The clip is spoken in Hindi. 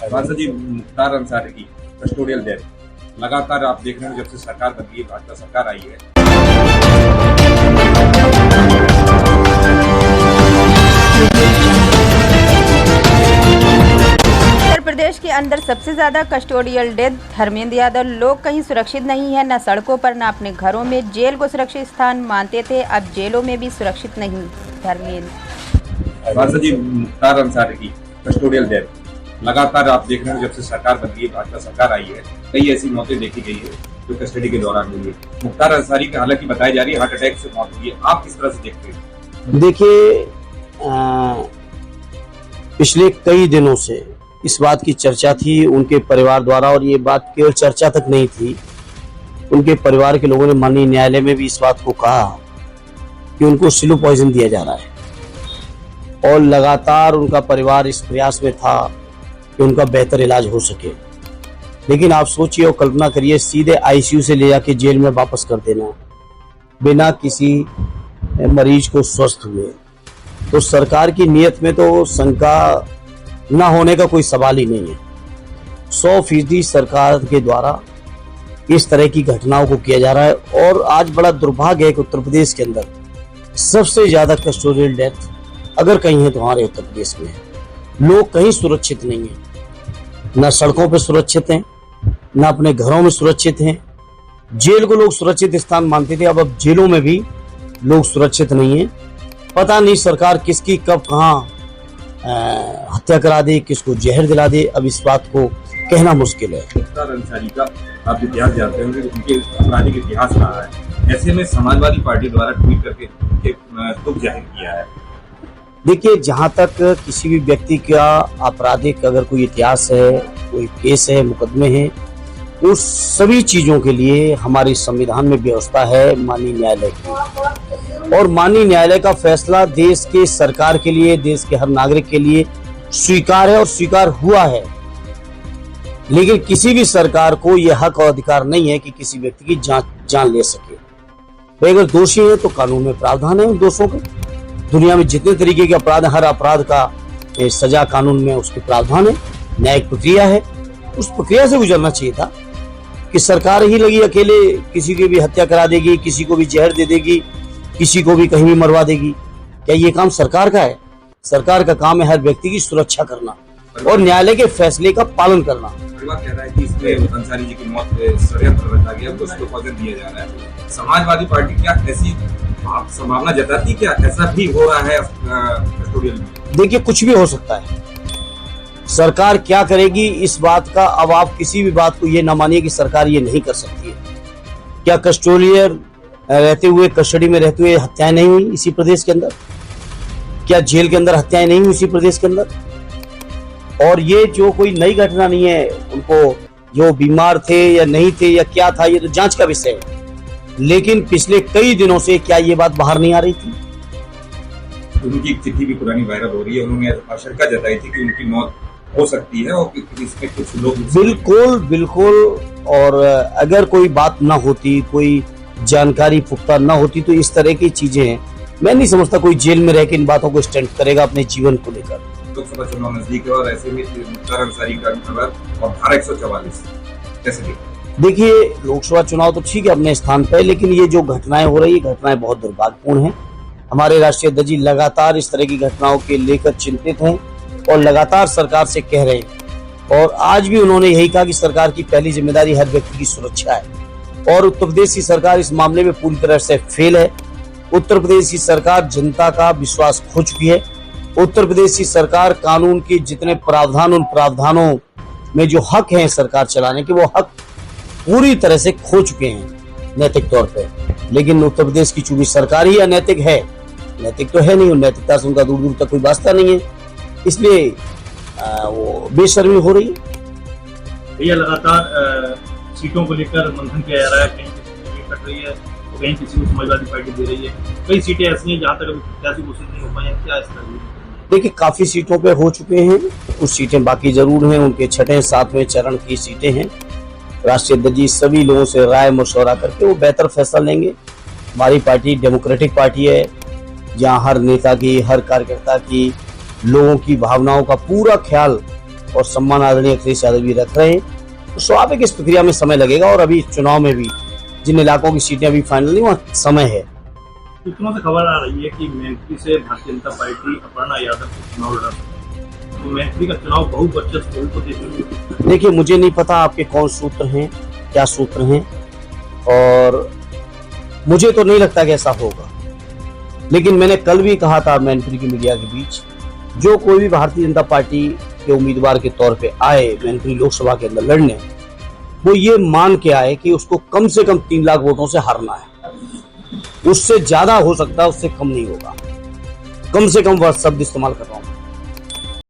सांसद जी, मुख्तार अंसारी की कस्टोडियल डेथ लगातार आप देख रहे हैं, जब से सरकार बदली है, भाजपा सरकार आई है। उत्तर प्रदेश के अंदर सबसे ज्यादा कस्टोडियल डेथ धर्मेंद्र यादव। लोग कहीं सुरक्षित नहीं है, न सड़कों पर, न अपने घरों में। जेल को सुरक्षित स्थान मानते थे, अब जेलों में भी सुरक्षित नहीं। धर्मेंद्र सांसद जी, मुख्तार अंसारी की कस्टोडियल डेथ लगातार आप देख रहे हैं, जब से सरकार बदली है, भाजपा सरकार आई है, कई ऐसी मौतें देखी गई है जो कस्टडी के दौरान हुई है। मुख्तार अंसारी की हालांकि बताई जा रही है हार्ट अटैक से मौत हुई है, आप किस तरह से देखते हैं? देखिए, पिछले कई दिनों से इस बात की चर्चा थी उनके परिवार द्वारा, और ये बात केवल चर्चा तक नहीं थी, उनके परिवार के लोगों ने माननीय न्यायालय में भी इस बात को कहा कि उनको स्लो पॉइजन दिया जा रहा है, और लगातार उनका परिवार इस प्रयास में था कि उनका बेहतर इलाज हो सके। लेकिन आप सोचिए और कल्पना करिए, सीधे आईसीयू से ले जाके जेल में वापस कर देना बिना किसी मरीज को स्वस्थ हुए, तो सरकार की नीयत में तो शंका न होने का कोई सवाल ही नहीं है। 100% सरकार के द्वारा इस तरह की घटनाओं को किया जा रहा है, और आज बड़ा दुर्भाग्य है कि उत्तर प्रदेश के अंदर सबसे ज्यादा कस्टोडियल डेथ अगर कहीं है तो हमारे उत्तर प्रदेश में है। लोग कहीं सुरक्षित नहीं है, न सड़कों पर सुरक्षित हैं, न अपने घरों में सुरक्षित हैं। जेल को लोग सुरक्षित स्थान मानते थे, अब जेलों में भी लोग सुरक्षित नहीं है। पता नहीं सरकार किसकी कब कहाँ हत्या करा दे, किसको जहर दिला दे, अब इस बात को कहना मुश्किल है। मुख्तार अंसारी का आप इतिहास जानते होंगे, उनके आपराधिक इतिहास रहा है। ऐसे में समाजवादी पार्टी द्वारा ट्वीट करके उनके दुख जाहिर किया है। देखिए, जहाँ तक किसी भी व्यक्ति का आपराधिक अगर कोई इतिहास है, कोई केस है, मुकदमे हैं, उस सभी चीजों के लिए हमारे संविधान में व्यवस्था है माननीय न्यायालय की, और माननीय न्यायालय का फैसला देश के सरकार के लिए, देश के हर नागरिक के लिए स्वीकार है और स्वीकार हुआ है। लेकिन किसी भी सरकार को यह हक और अधिकार नहीं है कि किसी व्यक्ति की जान ले सके। तो अगर दोषी है तो कानून में प्रावधान है उन दोषों के। दुनिया में जितने तरीके के अपराध, हर अपराध का सजा कानून में उसके प्रावधान है, न्यायिक प्रक्रिया है। उस प्रक्रिया से गुजरना चाहिए था कि सरकार ही लगी अकेले किसी की भी हत्या करा देगी, किसी को भी जहर दे देगी, किसी को भी कहीं भी मरवा देगी। क्या ये काम सरकार का है? सरकार का काम है हर व्यक्ति की सुरक्षा करना और न्यायालय के फैसले का पालन करना। परिवार कह रहा है कि इसमें अंसारी जी की मौत षड्यंत्र रचा गया, उसको पॉइजन दिया जा रहा है। समाजवादी पार्टी क्या ऐसी आप संभावना जताती, क्या ऐसा भी हो रहा है कस्टोडियल में? देखिए, कुछ भी हो सकता है। सरकार क्या करेगी इस बात का, अब आप किसी भी बात को ये न मानिए कि सरकार ये नहीं कर सकती है। क्या कस्टोडियल रहते हुए, कस्टडी में रहते हुए हत्याएं नहीं हुई इसी प्रदेश के अंदर? क्या जेल के अंदर हत्याएं नहीं हुई इसी प्रदेश के अंदर? और ये जो कोई नई घटना नहीं है, उनको जो बीमार थे या नहीं थे या क्या था, ये तो जांच का विषय है। लेकिन पिछले कई दिनों से क्या ये बात बाहर नहीं आ रही थी? उनकी एक चिट्ठी भी पुरानी वायरल हो रही है, उन्होंने आशंका जताई थी कि उनकी मौत हो सकती है और इसमें कुछ लोग बिल्कुल बिल्कुल। और अगर कोई बात ना होती, कोई जानकारी पुख्ता ना होती, तो इस तरह की चीजें मैं नहीं समझता कोई जेल में रह के इन बातों को स्टैंड करेगा अपने जीवन को लेकर। लोकसभा चुनाव नजदीक है और ऐसे में मुख्तार अंसारी का खबर और धारा 144 कैसे देखते? देखिए, लोकसभा चुनाव तो ठीक है अपने स्थान पर, लेकिन ये जो घटनाएं हो रही है, घटनाएं बहुत दुर्भाग्यपूर्ण हैं। हमारे राष्ट्रीय अध्यक्ष जी लगातार इस तरह की घटनाओं के लेकर चिंतित हैं और लगातार सरकार से कह रहे हैं, और आज भी उन्होंने यही कहा कि सरकार की पहली जिम्मेदारी हर व्यक्ति की सुरक्षा है। और उत्तर प्रदेश की सरकार इस मामले में पूरी तरह से फेल है। उत्तर प्रदेश की सरकार जनता का विश्वास खो चुकी है। उत्तर प्रदेश की सरकार कानून के जितने प्रावधान, उन प्रावधानों में जो हक है सरकार चलाने के, वो हक पूरी तरह से खो चुके हैं नैतिक तौर पे। लेकिन उत्तर प्रदेश की चूंकि सरकार ही अनैतिक है, नैतिक तो है नहीं, और नैतिकता से उनका दूर दूर तक कोई वास्ता नहीं है, इसलिए वो बेशर्मी हो रही है। भैया, लगातार सीटों को लेकर मंथन किया जा रहा है, कहीं किसी को कट रही है तो कहीं किसी को समाजवादी पार्टी दे रही है। कई सीटें ऐसी हैं जहाँ तक अभी प्रत्याशी घोषित नहीं हो पाए हैं, क्या इस तरह? देखिए, काफी सीटों पे हो चुके हैं, कुछ सीटें बाकी जरूर हैं, उनके 6वें 7वें चरण की सीटें हैं। राष्ट्रीय अध्यक्ष जी सभी लोगों से राय मशवरा करके वो बेहतर फैसला लेंगे। हमारी पार्टी डेमोक्रेटिक पार्टी है, जहाँ हर नेता की, हर कार्यकर्ता की, लोगों की भावनाओं का पूरा ख्याल और सम्मान आदरणीय अखिलेश यादव जी रख रहे हैं, तो स्वाभाविक इस प्रक्रिया में समय लगेगा। और अभी चुनाव में भी जिन इलाकों की सीटें अभी फाइनल नहीं, वहाँ समय है। सूत्रों से खबर आ रही है कि मैत्री से भारतीय जनता पार्टी अपर्णा यादव को चुनाव लड़ा, तो मैत्री का चुनाव बहुवर्चस्व को देखिए। देखिए, मुझे नहीं पता आपके कौन सूत्र हैं, क्या सूत्र हैं, और मुझे तो नहीं लगता कि ऐसा होगा। लेकिन मैंने कल भी कहा था मैनपुरी की मीडिया के बीच, जो कोई भी भारतीय जनता पार्टी के उम्मीदवार के तौर पे आए मैनपुरी लोकसभा के अंदर लड़ने, वो ये मान के आए कि उसको कम से कम 3 लाख वोटों से हारना है। उससे ज्यादा हो सकता है, उससे कम नहीं होगा। कम से कम वह शब्द इस्तेमाल कर रहा हूँ।